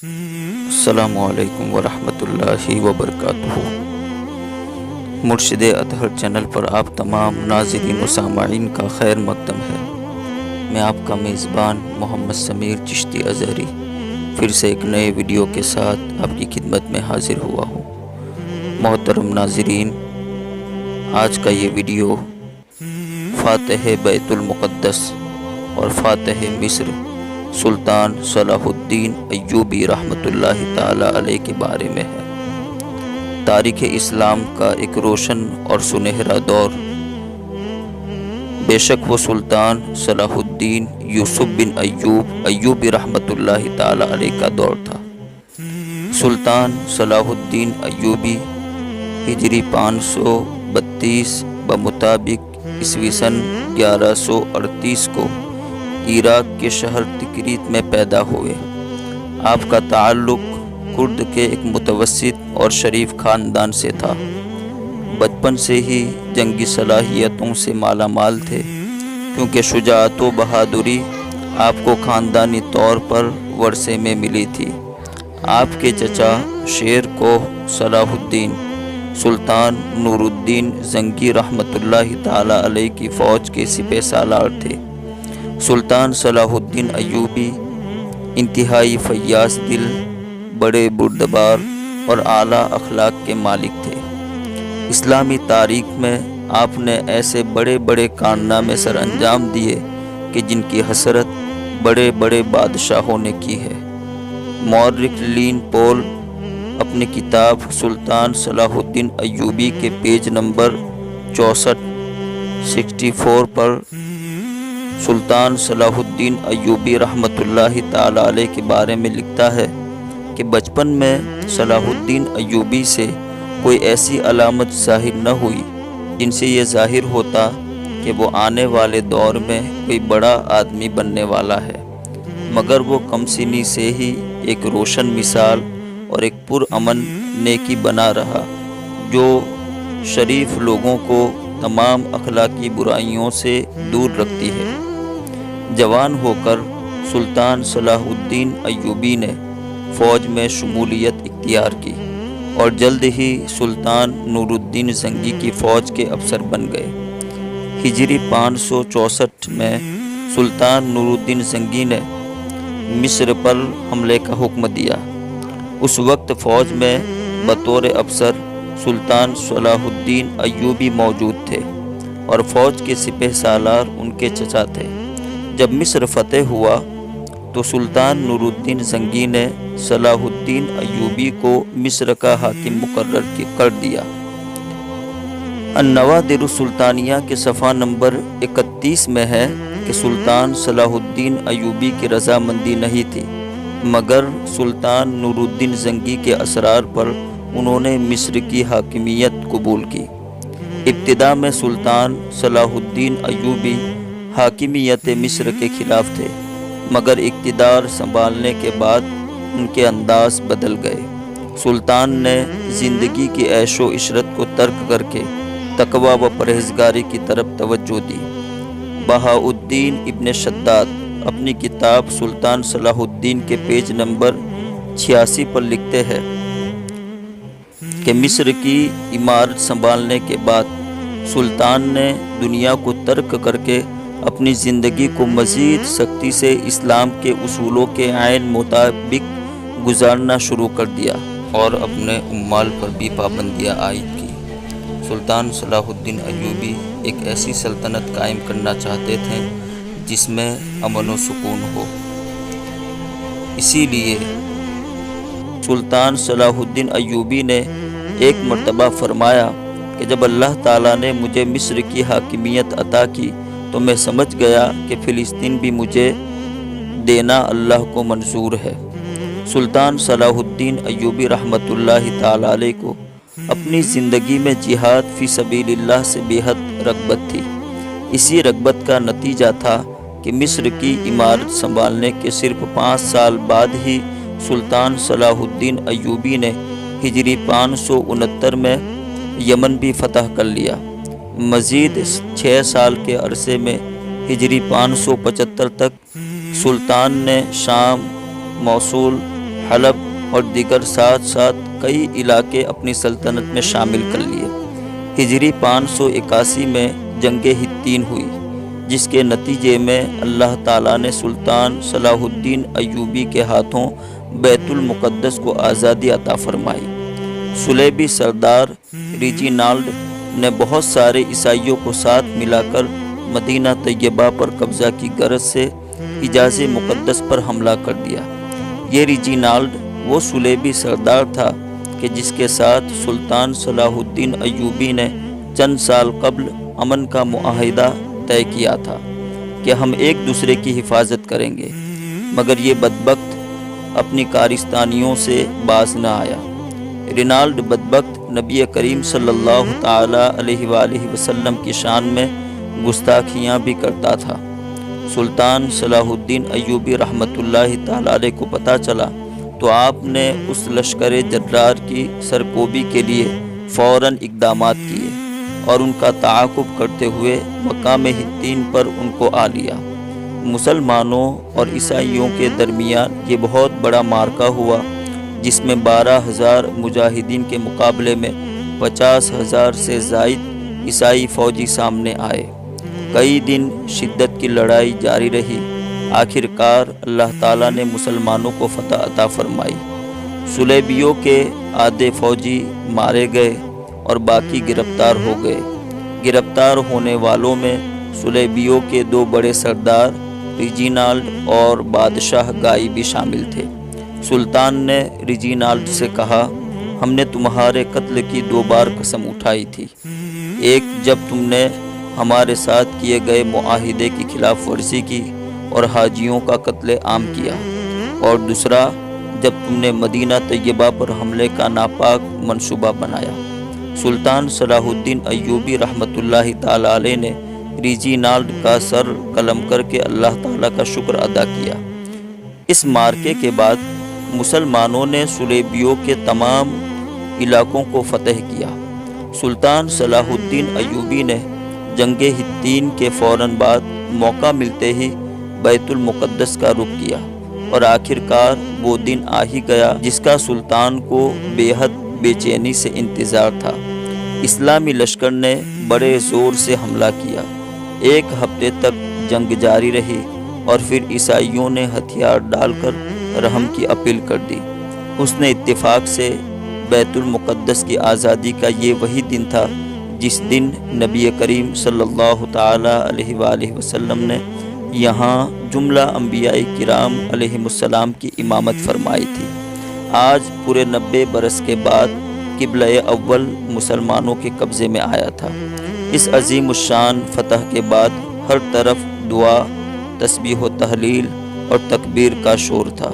السلام علیکم ورحمۃ اللہ وبرکاتہ۔ مرشد اطہر چینل پر آپ تمام ناظرین و سامعین کا خیر مقدم ہے۔ میں آپ کا میزبان محمد سمیر چشتی اظہری پھر سے ایک نئے ویڈیو کے ساتھ آپ کی خدمت میں حاضر ہوا ہوں۔ محترم ناظرین، آج کا یہ ویڈیو فاتح بیت المقدس اور فاتح مصر سلطان صلاح الدین ایوبی رحمۃ اللہ تعالی علیہ کے بارے میں ہے۔ تاریخ اسلام کا ایک روشن اور سنہرا دور بے شک وہ سلطان صلاح الدین یوسف بن ایوبی رحمۃ اللہ تعالی علیہ کا دور تھا۔ سلطان صلاح الدین ایوبی ہجری 532 بمطابق عیسوی سن 1138 کو عراق کے شہر تکریت میں پیدا ہوئے۔ آپ کا تعلق کرد کے ایک متوسط اور شریف خاندان سے تھا۔ بچپن سے ہی جنگی صلاحیتوں سے مالا مال تھے، کیونکہ شجاعت و بہادری آپ کو خاندانی طور پر ورثے میں ملی تھی۔ آپ کے چچا شیر کوہ صلاح الدین سلطان نور الدین زنگی رحمۃ اللہ تعالی علیہ کی فوج کے سپہ سالار تھے۔ سلطان صلاح الدین ایوبی انتہائی فیاض دل، بڑے بردبار اور اعلیٰ اخلاق کے مالک تھے۔ اسلامی تاریخ میں آپ نے ایسے بڑے بڑے کارنامے سر انجام دیے کہ جن کی حسرت بڑے بڑے بادشاہوں نے کی ہے۔ مورخ لین پول اپنی کتاب سلطان صلاح الدین ایوبی کے پیج نمبر 64 پر سلطان صلاح الدین ایوبی رحمۃ اللہ تعالی علیہ کے بارے میں لکھتا ہے کہ بچپن میں صلاح الدین ایوبی سے کوئی ایسی علامت ظاہر نہ ہوئی جن سے یہ ظاہر ہوتا کہ وہ آنے والے دور میں کوئی بڑا آدمی بننے والا ہے، مگر وہ کم سنی سے ہی ایک روشن مثال اور ایک پرامن نیکی بنا رہا، جو شریف لوگوں کو تمام اخلاقی برائیوں سے دور رکھتی ہے۔ جوان ہو کر سلطان صلاح الدین ایوبی نے فوج میں شمولیت اختیار کی اور جلد ہی سلطان نور الدین زنگی کی فوج کے افسر بن گئے۔ ہجری 564 میں سلطان نور الدین زنگی نے مصر پر حملے کا حکم دیا۔ اس وقت فوج میں بطور افسر سلطان صلاح الدین ایوبی موجود تھے اور فوج کے سپہ سالار ان کے چچا تھے۔ جب مصر فتح ہوا تو سلطان نور الدین زنگی نے صلاح الدین ایوبی کو مصر کا حاکم مقرر کر دیا۔ النوادر السلطانیہ کے صفحہ نمبر 31 میں ہے کہ سلطان صلاح الدین ایوبی کی رضامندی نہیں تھی، مگر سلطان نور الدین زنگی کے اصرار پر انہوں نے مصر کی حاکمیت قبول کی۔ ابتدا میں سلطان صلاح الدین ایوبی حاکمیت مصر کے خلاف تھے، مگر اقتدار سنبھالنے کے بعد ان کے انداز بدل گئے۔ سلطان نے زندگی کی عیش و عشرت کو ترک کر کے تقوی و پرہیزگاری کی طرف توجہ دی۔ بہاء الدین ابن شداد اپنی کتاب سلطان صلاح الدین کے پیج نمبر 86 پر لکھتے ہیں کہ مصر کی عمارت سنبھالنے کے بعد سلطان نے دنیا کو ترک کر کے اپنی زندگی کو مزید سختی سے اسلام کے اصولوں کے عین مطابق گزارنا شروع کر دیا اور اپنے عمال پر بھی پابندیاں عائد کی۔ سلطان صلاح الدین ایوبی ایک ایسی سلطنت قائم کرنا چاہتے تھے جس میں امن و سکون ہو۔ اسی لیے سلطان صلاح الدین ایوبی نے ایک مرتبہ فرمایا کہ جب اللہ تعالیٰ نے مجھے مصر کی حاکمیت عطا کی تو میں سمجھ گیا کہ فلسطین بھی مجھے دینا اللہ کو منظور ہے۔ سلطان صلاح الدین ایوبی رحمۃ اللہ تعالی علیہ کو اپنی زندگی میں جہاد فی سبیل اللہ سے بے حد رغبت تھی۔ اسی رغبت کا نتیجہ تھا کہ مصر کی عمارت سنبھالنے کے صرف 5 سال بعد ہی سلطان صلاح الدین ایوبی نے ہجری 569 میں یمن بھی فتح کر لیا۔ مزید 6 سال کے عرصے میں ہجری 575 تک سلطان نے شام، موصول، حلب اور دیگر ساتھ ساتھ کئی علاقے اپنی سلطنت میں شامل کر لیے۔ ہجری 581 میں جنگ حطین ہوئی، جس کے نتیجے میں اللہ تعالیٰ نے سلطان صلاح الدین ایوبی کے ہاتھوں بیت المقدس کو آزادی عطا فرمائی۔ صلیبی سردار ریجینالڈ نے بہت سارے عیسائیوں کو ساتھ ملا کر مدینہ طیبہ پر قبضہ کی غرض سے حجاز مقدس پر حملہ کر دیا۔ یہ ریجینالڈ وہ صلیبی سردار تھا کہ جس کے ساتھ سلطان صلاح الدین ایوبی نے چند سال قبل امن کا معاہدہ طے کیا تھا کہ ہم ایک دوسرے کی حفاظت کریں گے، مگر یہ بدبخت اپنی کارستانیوں سے باز نہ آیا۔ رینالڈ بدبخت نبی کریم صلی اللہ تعالی علیہ وآلہ وسلم کی شان میں گستاخیاں بھی کرتا تھا۔ سلطان صلاح الدین ایوبی رحمۃ اللہ تعالی علیہ کو پتہ چلا تو آپ نے اس لشکر جرار کی سرکوبی کے لیے فوراً اقدامات کیے اور ان کا تعاقب کرتے ہوئے مقام حطین پر ان کو آ لیا۔ مسلمانوں اور عیسائیوں کے درمیان یہ بہت بڑا معرکہ ہوا، جس میں 12,000 مجاہدین کے مقابلے میں 50,000 سے زائد عیسائی فوجی سامنے آئے۔ کئی دن شدت کی لڑائی جاری رہی۔ آخر کار اللہ تعالیٰ نے مسلمانوں کو فتح عطا فرمائی۔ صلیبیوں کے آدھے فوجی مارے گئے اور باقی گرفتار ہو گئے۔ گرفتار ہونے والوں میں صلیبیوں کے 2 بڑے سردار ریجینالڈ اور بادشاہ گائی بھی شامل تھے۔ سلطان نے ریجینالڈ سے کہا، ہم نے تمہارے قتل کی 2 بار قسم اٹھائی تھی، ایک جب تم نے ہمارے ساتھ کیے گئے معاہدے کی خلاف ورزی کی اور حاجیوں کا قتل عام کیا، اور دوسرا جب تم نے مدینہ طیبہ پر حملے کا ناپاک منصوبہ بنایا۔ سلطان صلاح الدین ایوبی رحمۃ اللہ تعالی علیہ نے ریجینالڈ کا سر قلم کر کے اللہ تعالیٰ کا شکر ادا کیا۔ اس معرکے کے بعد مسلمانوں نے صلیبیوں کے تمام علاقوں کو فتح کیا۔ سلطان صلاح الدین ایوبی نے جنگ حطین کے فوراً بعد موقع ملتے ہی بیت المقدس کا رخ کیا، اور آخر کار وہ دن آ ہی گیا جس کا سلطان کو بے حد بے چینی سے انتظار تھا۔ اسلامی لشکر نے بڑے زور سے حملہ کیا۔ 1 ہفتے تک جنگ جاری رہی اور پھر عیسائیوں نے ہتھیار ڈال کر رحم کی اپیل کر دی۔ حسن اتفاق سے بیت المقدس کی آزادی کا یہ وہی دن تھا جس دن نبی کریم صلی اللہ تعالی علیہ وآلہ وسلم نے یہاں جملہ انبیاء کرام علیہم السلام کی امامت فرمائی تھی۔ آج پورے 90 برس کے بعد قبلہ اول مسلمانوں کے قبضے میں آیا تھا۔ اس عظیم الشان فتح کے بعد ہر طرف دعا، تسبیح و تحلیل اور تکبیر کا شور تھا۔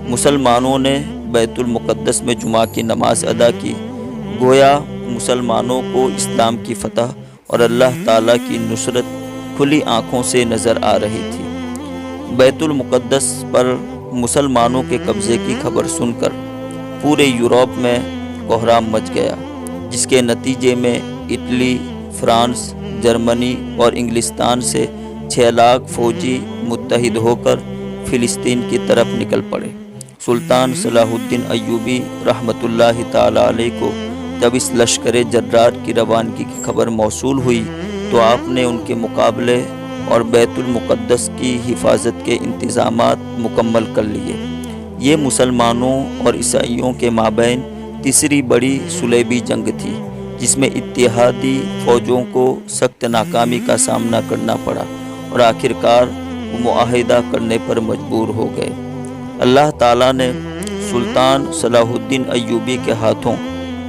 مسلمانوں نے بیت المقدس میں جمعہ کی نماز ادا کی، گویا مسلمانوں کو اسلام کی فتح اور اللہ تعالیٰ کی نصرت کھلی آنکھوں سے نظر آ رہی تھی۔ بیت المقدس پر مسلمانوں کے قبضے کی خبر سن کر پورے یورپ میں کوہرام مچ گیا، جس کے نتیجے میں اٹلی، فرانس، جرمنی اور انگلستان سے 6 لاکھ فوجی متحد ہو کر فلسطین کی طرف نکل پڑے۔ سلطان صلاح الدین ایوبی رحمۃ اللہ تعالی علیہ کو جب اس لشکر جرار کی روانگی کی خبر موصول ہوئی تو آپ نے ان کے مقابلے اور بیت المقدس کی حفاظت کے انتظامات مکمل کر لیے۔ یہ مسلمانوں اور عیسائیوں کے مابین تیسری بڑی صلیبی جنگ تھی، جس میں اتحادی فوجوں کو سخت ناکامی کا سامنا کرنا پڑا اور آخر کار وہ معاہدہ کرنے پر مجبور ہو گئے۔ اللہ تعالیٰ نے سلطان صلاح الدین ایوبی کے ہاتھوں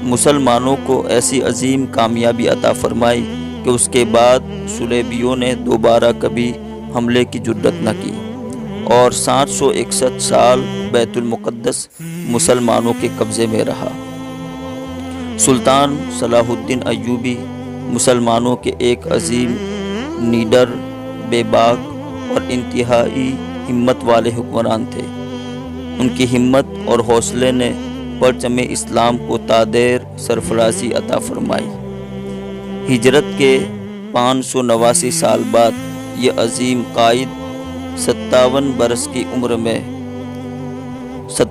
مسلمانوں کو ایسی عظیم کامیابی عطا فرمائی کہ اس کے بعد صلیبیوں نے دوبارہ کبھی حملے کی جرأت نہ کی، اور 761 سال بیت المقدس مسلمانوں کے قبضے میں رہا۔ سلطان صلاح الدین ایوبی مسلمانوں کے ایک عظیم، نیڈر، بے باک اور انتہائی ہمت والے حکمران تھے۔ ان کی ہمت اور حوصلے نے پرچم اسلام کو تادیر سرفرازی عطا فرمائی۔ ہجرت کے 589 سال بعد یہ عظیم قائد 57 برس کی عمر میں